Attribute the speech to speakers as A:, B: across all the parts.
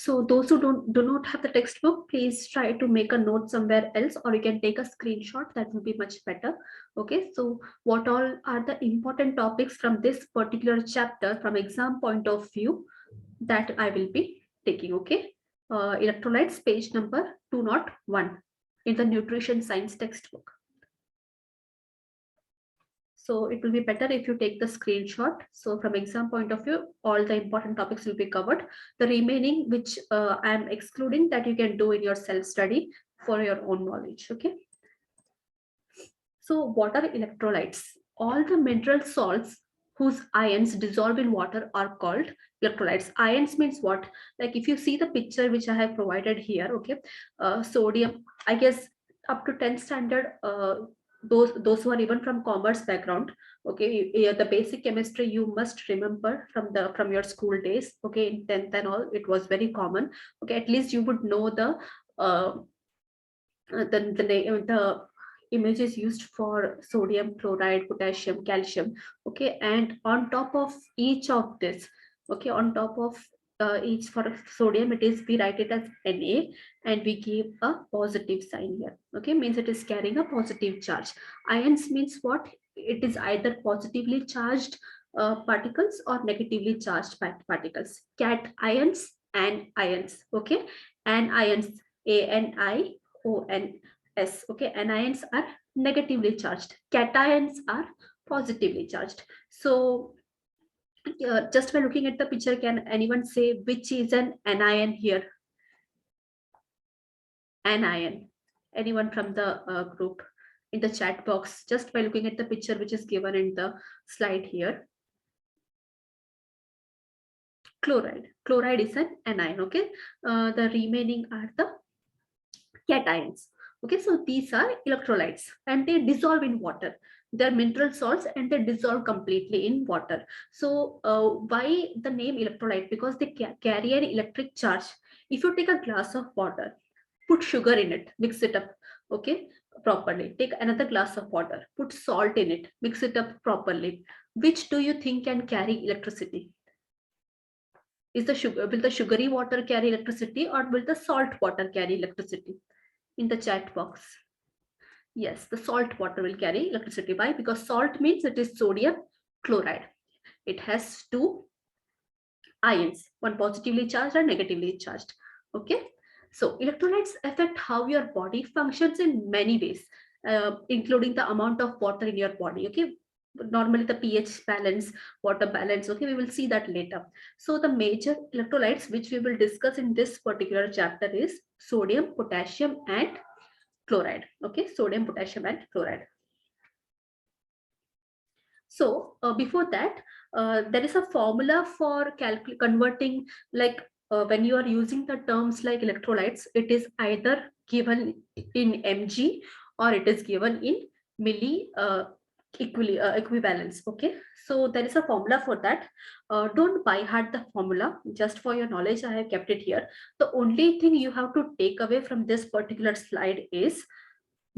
A: So those who do not have the textbook, please try to make a note somewhere else, or you can take a screenshot. That will be much better. Okay, so what all are the important topics from this particular chapter from exam point of view that I will be taking? Okay, electrolytes, page number 201 in the nutrition science textbook. So it will be better if you take the screenshot. So from exam point of view, all the important topics will be covered. The remaining, which I am excluding, that you can do in your self-study for your own knowledge. Okay. So what are electrolytes? All the mineral salts whose ions dissolve in water are called electrolytes. Ions means what? Like if you see the picture which I have provided here, okay, sodium, I guess up to 10th standard, those who are even from commerce background, okay, the basic chemistry you must remember from your school days, okay, in 10th and all, it was very common. Okay, at least you would know uh, the images used for sodium, chloride, potassium, calcium. Okay, and on top of each of this, okay, on top of each for sodium, it is we write it as Na, and we give a positive sign here. Okay, means it is carrying a positive charge. Ions means what? It is either positively charged particles or negatively charged particles. Cat ions and ions. Okay, and ions, ANions. Okay, anions are negatively charged, cations are positively charged. So just by looking at the picture, can anyone say which is an anion here? Anion. Anyone from the group in the chat box, just by looking at the picture which is given in the slide here? Chloride is an anion. Okay, the remaining are the cations. Okay, so these are electrolytes and they dissolve in water. They're mineral salts and they dissolve completely in water. So why the name electrolyte? Because they carry an electric charge. If you take a glass of water, put sugar in it, mix it up, okay, properly. Take another glass of water, put salt in it, mix it up properly. Which do you think can carry electricity? Is the sugar, will the sugary water carry electricity, or will the salt water carry electricity? In the chat box. Yes, the salt water will carry electricity. Why? Because salt means it is sodium chloride. It has two ions, one positively charged and negatively charged. Okay. So electrolytes affect how your body functions in many ways, including the amount of water in your body. Okay. Normally the pH balance, water balance. Okay, we will see that later. So the major electrolytes which we will discuss in this particular chapter is sodium, potassium, and chloride. Okay, sodium, potassium, and chloride. So before that, there is a formula for converting, like when you are using the terms like electrolytes, it is either given in mg or it is given in milli equivalence. Okay, so there is a formula for that. Don't by heart the formula, just for your knowledge I have kept it here. The only thing you have to take away from this particular slide is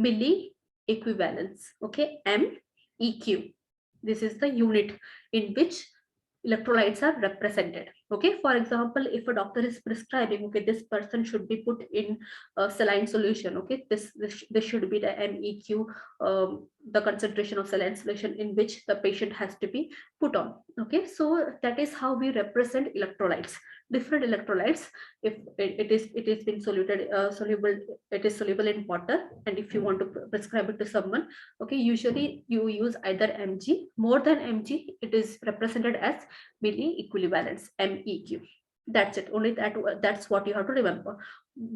A: milli equivalence. Okay, MEQ. This is the unit in which electrolytes are represented. Okay, for example, if a doctor is prescribing, okay, this person should be put in a saline solution. Okay, this should be the MEQ, the concentration of saline solution in which the patient has to be put on. Okay, so that is how we represent electrolytes. Different electrolytes, if it is being soluble, it is soluble in water, and if you want to prescribe it to someone, okay, usually you use either mg. More than mg, it is represented as milli equivalence, MEQ. That's it. Only that's what you have to remember.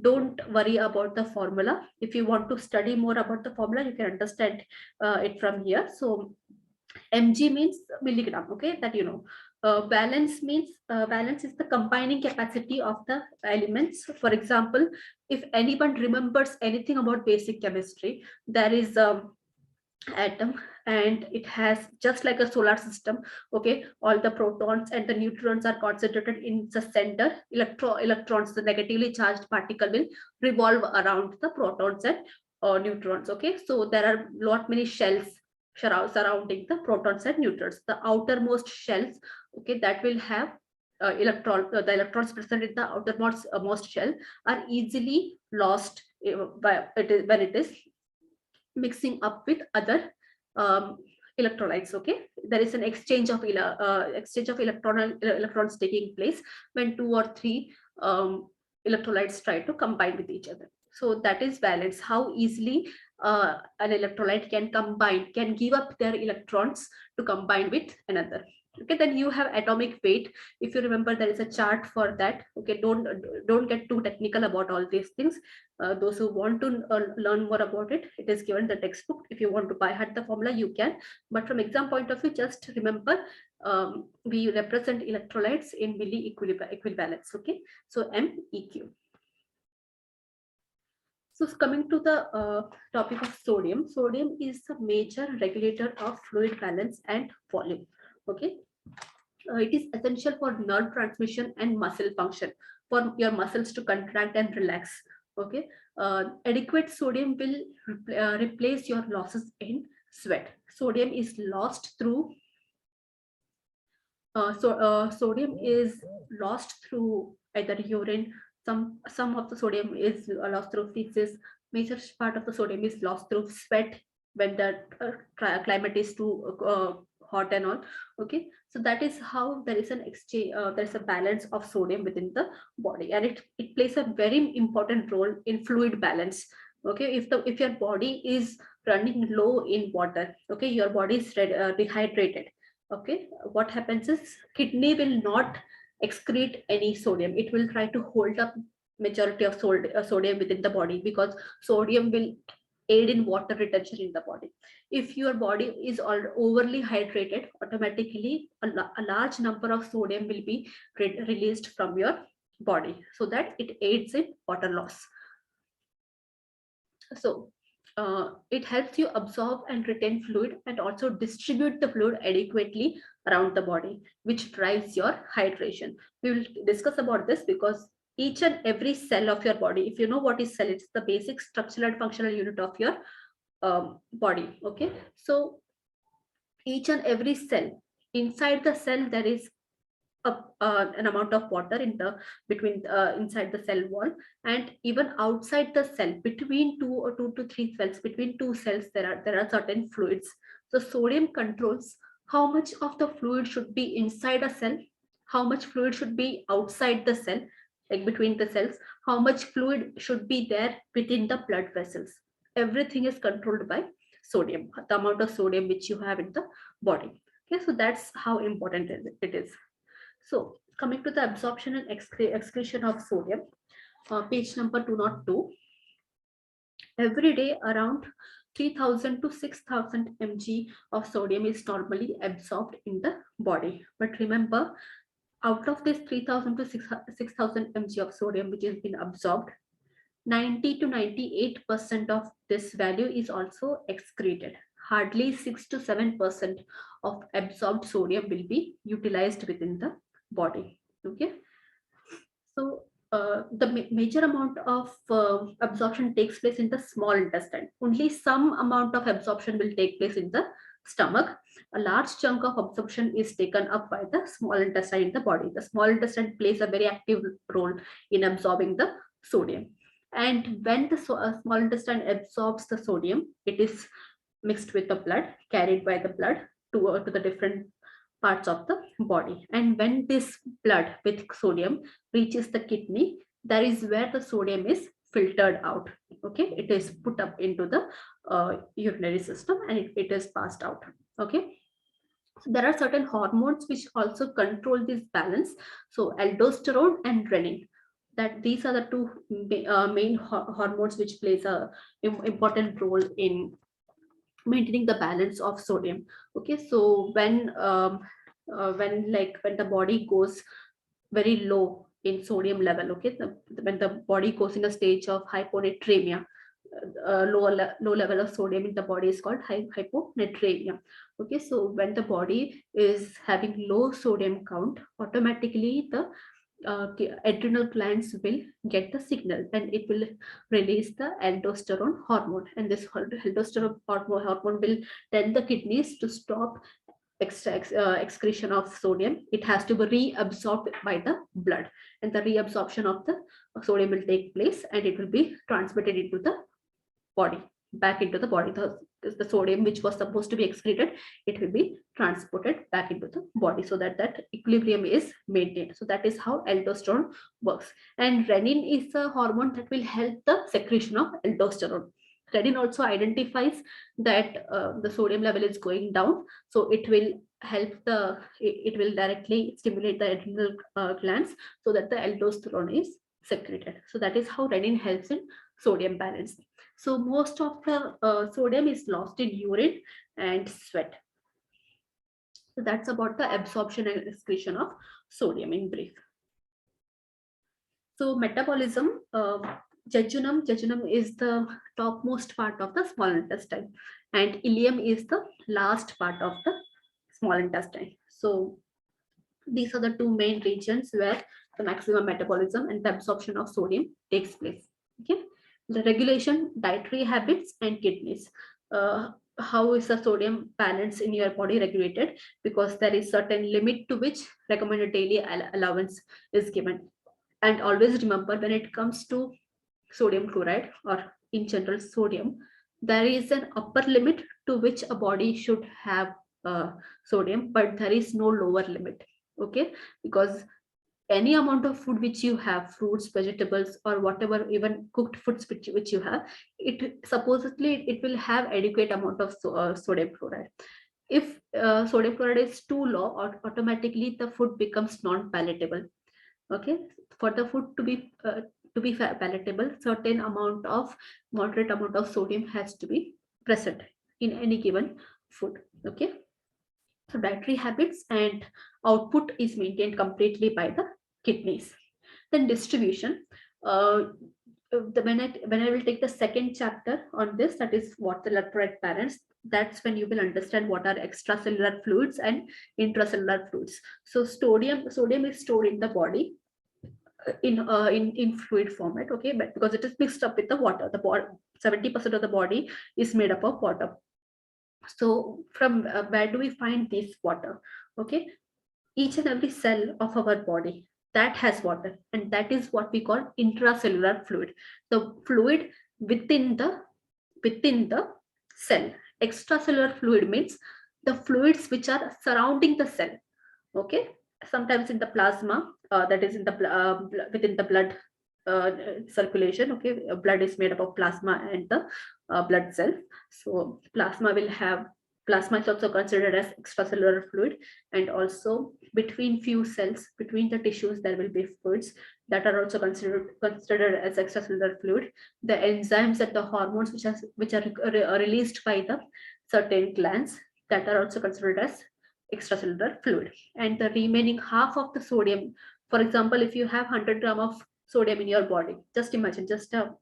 A: Don't worry about the formula. If you want to study more about the formula, you can understand it from here. So mg means milligram. Okay, that you know. Valence means valence is the combining capacity of the elements. For example, if anyone remembers anything about basic chemistry, there is a atom, and it has just like a solar system. Okay, all the protons and the neutrons are concentrated in the center. Electrons, the negatively charged particle, will revolve around the protons and neutrons. Okay, so there are lot many shells surrounding the protons and neutrons. The outermost shells, okay, that will have the electrons present in the outermost most shell are easily lost when it is mixing up with other um, electrolytes. Okay, there is an exchange of electrons taking place when two or three um, electrolytes try to combine with each other. So that is valence, how easily an electrolyte can give up their electrons to combine with another. Okay, then you have atomic weight. If you remember, there is a chart for that. Okay, don't get too technical about all these things. Those who want to learn more about it, it is given the textbook. If you want to buy had the formula, you can. But from exam point of view, just remember, we represent electrolytes in milli equivalence. Okay, so MEQ. So coming to the topic of sodium, sodium is a major regulator of fluid balance and volume. Okay, it is essential for nerve transmission and muscle function, for your muscles to contract and relax. Okay, adequate sodium will replace your losses in sweat. Sodium is lost through sodium is lost through either urine. Some of the sodium is lost through feces. Major part of the sodium is lost through sweat when the climate is too hot and all. Okay, so that is how there is an exchange. There is a balance of sodium within the body, and it plays a very important role in fluid balance. Okay, if your body is running low in water, okay, your body is dehydrated. Okay, what happens is kidney will not excrete any sodium. It will try to hold up majority of sodium within the body, because sodium will aid in water retention in the body. If your body is all overly hydrated, automatically a large number of sodium will be released from your body, so that it aids in water loss. So it helps you absorb and retain fluid, and also distribute the fluid adequately around the body, which drives your hydration. We will discuss about this, because each and every cell of your body, if you know what is cell, it's the basic structural and functional unit of your body. Okay, so each and every cell, inside the cell there is an amount of water in the between inside the cell wall, and even outside the cell, between two to three cells, between two cells, there are certain fluids. So sodium controls how much of the fluid should be inside a cell, how much fluid should be outside the cell, like between the cells, how much fluid should be there within the blood vessels. Everything is controlled by sodium, the amount of sodium which you have in the body. Okay, so that's how important it is. So coming to the absorption and excretion of sodium, page number 202. Every day around 3000 to 6000 mg of sodium is normally absorbed in the body. But remember, out of this 3000 to 6000 mg of sodium which has been absorbed, 90 to 98% of this value is also excreted. Hardly 6 to 7% of absorbed sodium will be utilized within the body. Okay, so the major amount of absorption takes place in the small intestine. Only some amount of absorption will take place in the stomach. A large chunk of absorption is taken up by the small intestine in the body. The small intestine plays a very active role in absorbing the sodium. And when the small intestine absorbs the sodium, it is mixed with the blood, carried by the blood to the different parts of the body. And when this blood with sodium reaches the kidney, that is where the sodium is filtered out. Okay, it is put up into the urinary system, and it is passed out. Okay, so there are certain hormones which also control this balance. So aldosterone and renin, that these are the two main hormones which plays a important role in maintaining the balance of sodium. Okay, so when the body goes very low in sodium level, okay, when the body goes in a stage of hyponatremia, low level of sodium in the body is called hyponatremia. Okay, so when the body is having low sodium count, automatically the adrenal glands will get the signal, and it will release the aldosterone hormone, and this aldosterone hormone will tell the kidneys to stop excretion of sodium, it has to be reabsorbed by the blood, and the reabsorption of the sodium will take place, and it will be transmitted into the body, back into the body. The sodium which was supposed to be excreted, it will be transported back into the body, so that that equilibrium is maintained. So that is how aldosterone works. And renin is a hormone that will help the secretion of aldosterone. Renin also identifies that the sodium level is going down, so it will help it will directly stimulate the adrenal glands, so that the aldosterone is secreted. So that is how renin helps in sodium balance. So most of the sodium is lost in urine and sweat. So that's about the absorption and excretion of sodium in brief. So metabolism, jejunum is the topmost part of the small intestine, and ileum is the last part of the small intestine. So these are the two main regions where the maximum metabolism and the absorption of sodium takes place. Okay, the regulation, dietary habits, and kidneys. How is the sodium balance in your body regulated? Because there is certain limit to which recommended daily allowance is given. And always remember, when it comes to sodium chloride, or in general sodium, there is an upper limit to which a body should have sodium, but there is no lower limit. Okay, because any amount of food which you have, fruits, vegetables, or whatever, even cooked foods which you have, it supposedly it will have adequate amount of sodium chloride. If sodium chloride is too low, or automatically the food becomes non-palatable. Okay, for the food to be palatable, certain amount of moderate amount of sodium has to be present in any given food. Okay, so dietary habits and output is maintained completely by the kidneys. Then distribution. Uh, when I will take the second chapter on this, that is what the electrolyte balance. That's when you will understand what are extracellular fluids and intracellular fluids. So sodium is stored in the body in fluid format. Okay, but because it is mixed up with the water, the body 70% of the body is made up of water. So from where do we find this water? Okay, each and every cell of our body that has water, and that is what we call intracellular fluid, the fluid within the cell. Extracellular fluid means the fluids which are surrounding the cell. Okay, sometimes in the plasma, that is in the within the blood circulation. Okay, blood is made up of plasma and the blood cell. So plasma is also considered as extracellular fluid. And also between few cells, between the tissues, there will be fluids that are also considered as extracellular fluid. The enzymes and the hormones which are released by the certain glands, that are also considered as extracellular fluid. And the remaining half of the sodium, for example, if you have 100 gram of sodium in your body, just imagine, just a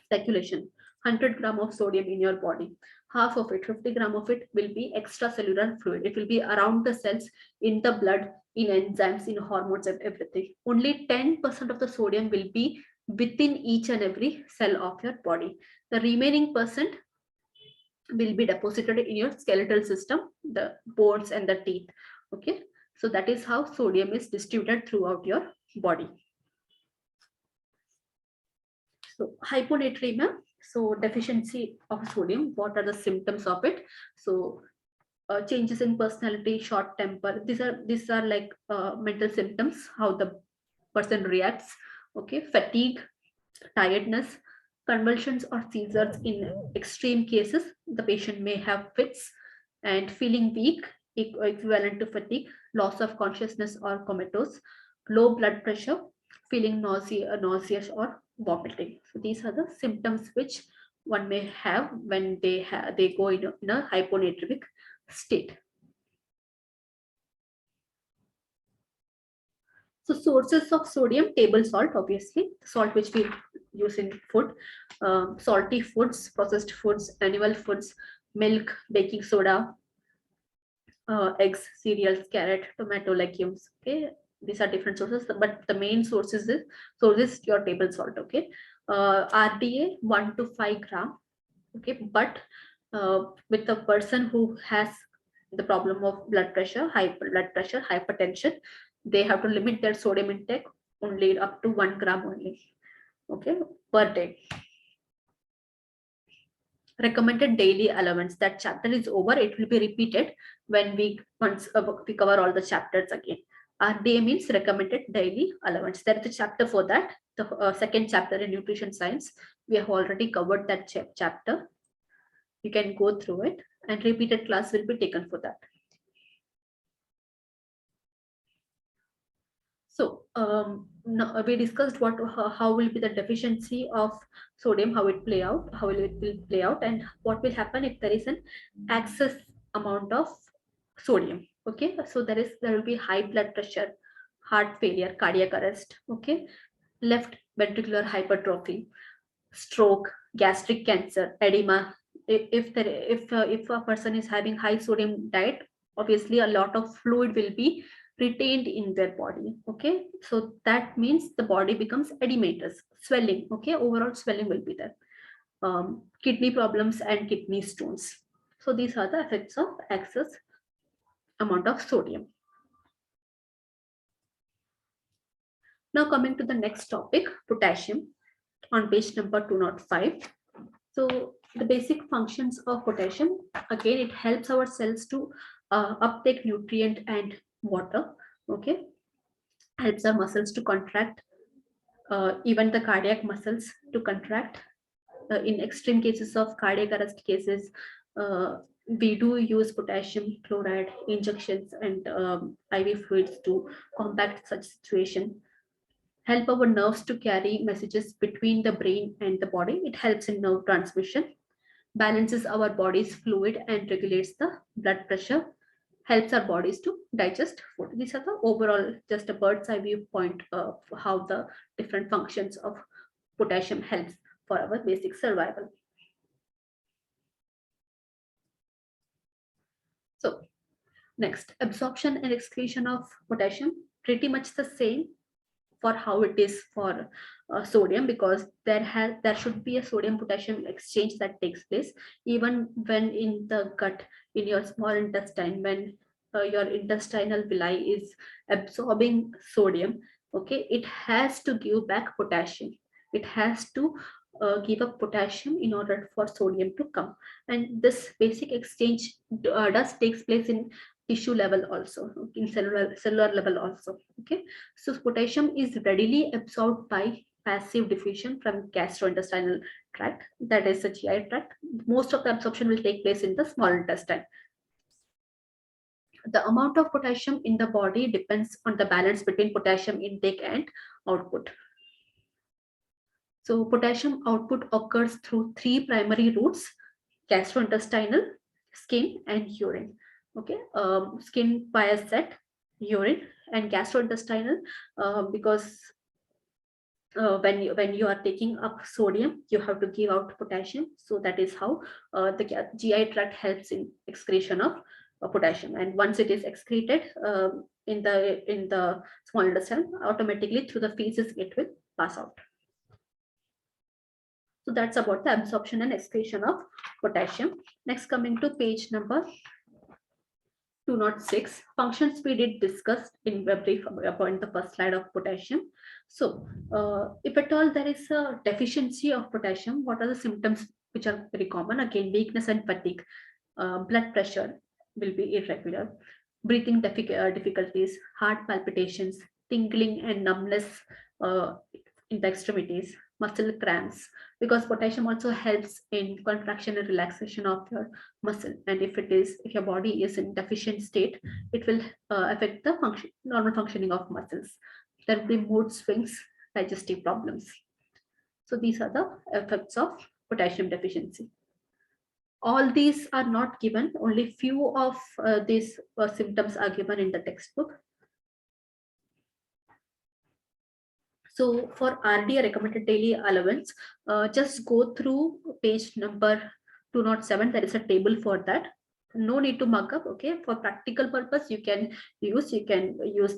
A: speculation, 100 gram of sodium in your body, half of it, 50 gram of it, will be extracellular fluid. It will be around the cells, in the blood, in enzymes, in hormones, and everything. Only 10% of the sodium will be within each and every cell of your body. The remaining percent will be deposited in your skeletal system, the bones and the teeth. Okay, so that is how sodium is distributed throughout your body. So hyponatremia, so deficiency of sodium, what are the symptoms of it? So changes in personality, short temper, these are like mental symptoms, how the person reacts. Okay, fatigue, tiredness, convulsions or seizures. In extreme cases, the patient may have fits, and feeling weak, equivalent to fatigue, loss of consciousness or comatose, low blood pressure, feeling nauseous or vomiting. So these are the symptoms which one may have when they go in a hyponatremic state. So sources of sodium, table salt, obviously, salt which we use in food, salty foods, processed foods, animal foods, milk, baking soda, eggs, cereals, carrot, tomato, legumes. Okay, these are different sources, but the main source is your table salt. Okay, RDA 1 to 5 gram. Okay, but with a person who has the problem of blood pressure, high blood pressure, hypertension, they have to limit their sodium intake only up to 1 gram only, okay, per day. Recommended daily allowance, that chapter is over, it will be repeated when we once we cover all the chapters again. RDA means recommended daily allowance. There is a chapter for that, the second chapter in nutrition science. We have already covered that chapter. You can go through it, and repeated class will be taken for that. So now we discussed how will be the deficiency of sodium, how it play out, how will it will play out, and what will happen if there is an excess amount of sodium. Okay, so there will be high blood pressure, heart failure, cardiac arrest. Okay, left ventricular hypertrophy, stroke, gastric cancer, edema. If a person is having high sodium diet, obviously a lot of fluid will be retained in their body. Okay, so that means the body becomes edematous, swelling. Okay, overall swelling will be there. Kidney problems and kidney stones. So these are the effects of excess amount of sodium. Now coming to the next topic, potassium, on page number 205. So the basic functions of potassium, again, it helps our cells to uptake nutrient and water. Okay, helps our muscles to contract, even the cardiac muscles to contract. In extreme cases of cardiac arrest cases, we do use potassium chloride injections and IV fluids to combat such situation. Help our nerves to carry messages between the brain and the body. It helps in nerve transmission, balances our body's fluid and regulates the blood pressure, helps our bodies to digest food. These are the overall, just a bird's eye view point of how the different functions of potassium helps for our basic survival. So next, absorption and excretion of potassium, pretty much the same for how it is for sodium, because there should be a sodium potassium exchange that takes place even when in the gut, in your small intestine, when your intestinal villi is absorbing sodium. Okay, it has to give back potassium, it has to give up potassium in order for sodium to come, and this basic exchange does takes place in tissue level also, in cellular level also. Okay, so potassium is readily absorbed by passive diffusion from gastrointestinal tract, that is the GI tract. Most of the absorption will take place in the small intestine. The amount of potassium in the body depends on the balance between potassium intake and output. So potassium output occurs through three primary routes: gastrointestinal, skin, and urine. Okay, skin by set, urine, and gastrointestinal, because when you are taking up sodium, you have to give out potassium. So that is how the GI tract helps in excretion of potassium. And once it is excreted in the small intestine, automatically through the feces it will pass out. So that's about the absorption and excretion of potassium. Next, coming to page number 206, functions we did discuss in brief about the first slide of potassium. So if at all there is a deficiency of potassium, what are the symptoms which are very common? Again, weakness and fatigue, blood pressure will be irregular, breathing difficulties, heart palpitations, tingling and numbness in the extremities, muscle cramps, because potassium also helps in contraction and relaxation of your muscle. And if your body is in deficient state, it will affect the normal functioning of muscles. There will be mood swings, digestive problems. So these are the effects of potassium deficiency. All these are not given, only few of these symptoms are given in the textbook. So for RDA, recommended daily allowance, just go through page number 207. There is a table for that. No need to mark up. Okay, for practical purpose, you can use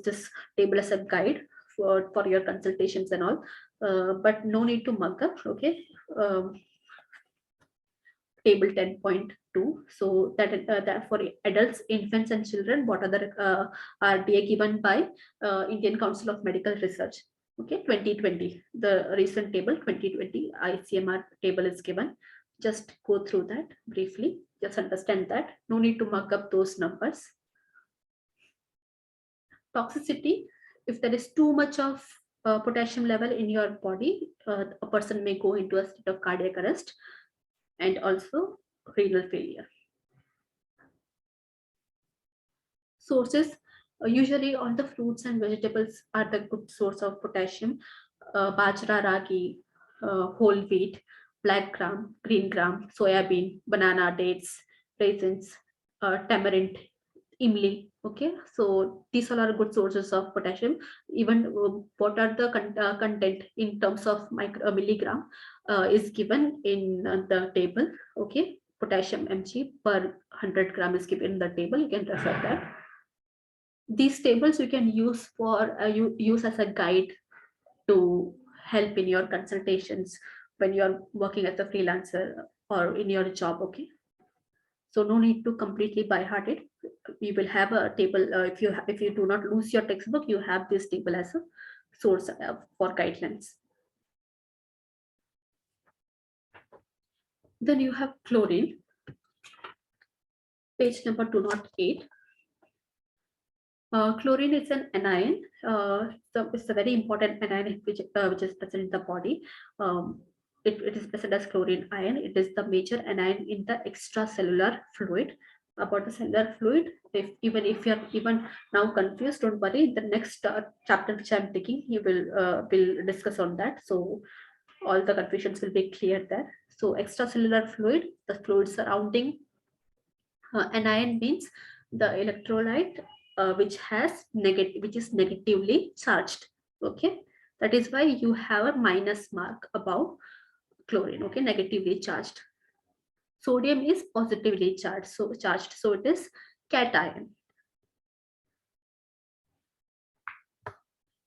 A: this table as a guide for your consultations and all. But no need to mark up. Okay, table 10.1 2. So that for adults, infants, and children, what are the RDA given by Indian Council of Medical Research. Okay, 2020, the recent table 2020 ICMR table is given. Just go through that briefly. Just understand that. No need to mark up those numbers. Toxicity: if there is too much of potassium level in your body, a person may go into a state of cardiac arrest and also renal failure. Sources: usually all the fruits and vegetables are the good source of potassium. Bajra, ragi, whole wheat, black gram, green gram, soya bean, banana, dates, raisins, tamarind, imli. Okay, so these all are good sources of potassium. Even what are the content in terms of milligram is given in the table. Okay, potassium mg per 100 gram is given in the table. You can refer that. These tables you can use for use as a guide to help in your consultations when you're working as a freelancer or in your job. Okay, so no need to completely by heart it. You will have a table. If you do not lose your textbook, you have this table as a source for guidelines. Then you have chlorine, page number 208. Chlorine is an anion. So it's a very important anion which is present in the body. It is present as chlorine ion. It is the major anion in the extracellular fluid. About the cellular fluid, even if you're even now confused, don't worry. The next chapter which I'm taking, you will discuss on that. So all the confusions will be clear there. So extracellular fluid, the fluid surrounding anion means the electrolyte which is negatively charged. Okay, that is why you have a minus mark above chlorine. Okay, negatively charged. Sodium is positively charged, so it is cation.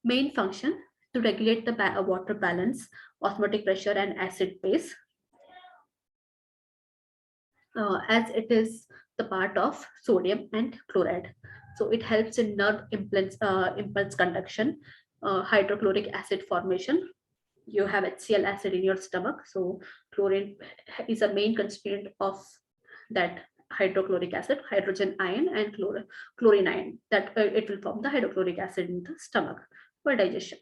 A: Main function: to regulate the water balance, osmotic pressure, and acid base. As it is the part of sodium and chloride. So it helps in nerve impulse conduction, hydrochloric acid formation. You have HCl acid in your stomach, so chlorine is a main constituent of that hydrochloric acid, hydrogen ion and chlorine ion. That it will form the hydrochloric acid in the stomach for digestion.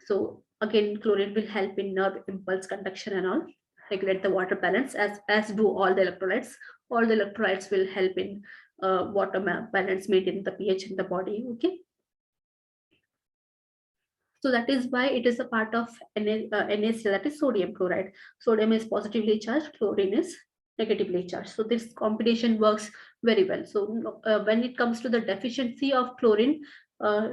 A: So again, chlorine will help in nerve impulse conduction and all, regulate the water balance as do all the electrolytes. All the electrolytes will help in water balance, maintain the pH in the body. Okay, so that is why it is a part of NaCl, that is sodium chloride. Sodium is positively charged, chlorine is negatively charged. So this combination works very well. So when it comes to the deficiency of chlorine, uh,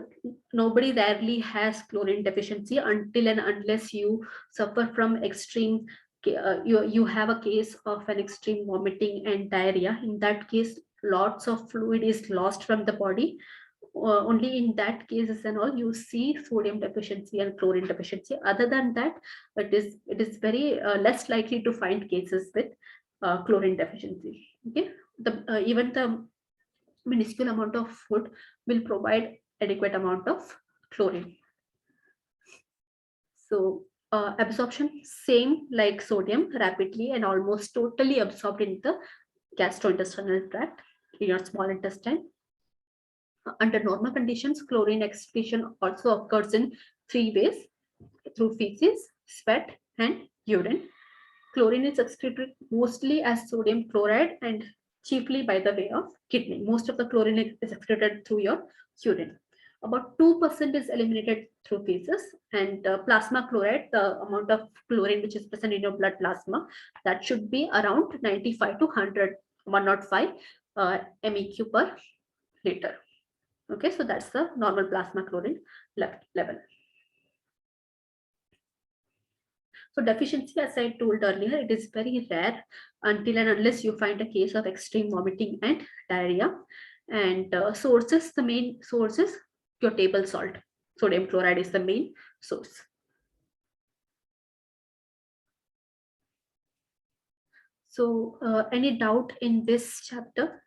A: nobody rarely has chlorine deficiency until and unless you suffer from extreme you have a case of an extreme vomiting and diarrhea. In that case, lots of fluid is lost from the body. Only in that cases and all you see sodium deficiency and chlorine deficiency. Other than that, it is very less likely to find cases with chlorine deficiency. Okay, even the minuscule amount of food will provide adequate amount of chlorine. So absorption, same like sodium, rapidly and almost totally absorbed in the gastrointestinal tract, in your small intestine. Under normal conditions, chlorine excretion also occurs in 3 ways: through feces, sweat, and urine. Chlorine is excreted mostly as sodium chloride and chiefly by the way of kidney. Most of the chlorine is excreted through your urine. About 2% is eliminated through feces, and plasma chloride, the amount of chlorine which is present in your blood plasma, that should be around 95 to 105 MEQ per liter. Okay, so that's the normal plasma chlorine level. So deficiency, as I told earlier, it is very rare until and unless you find a case of extreme vomiting and diarrhea. And sources, the main sources, your table salt. Sodium chloride is the main source. So any doubt in this chapter?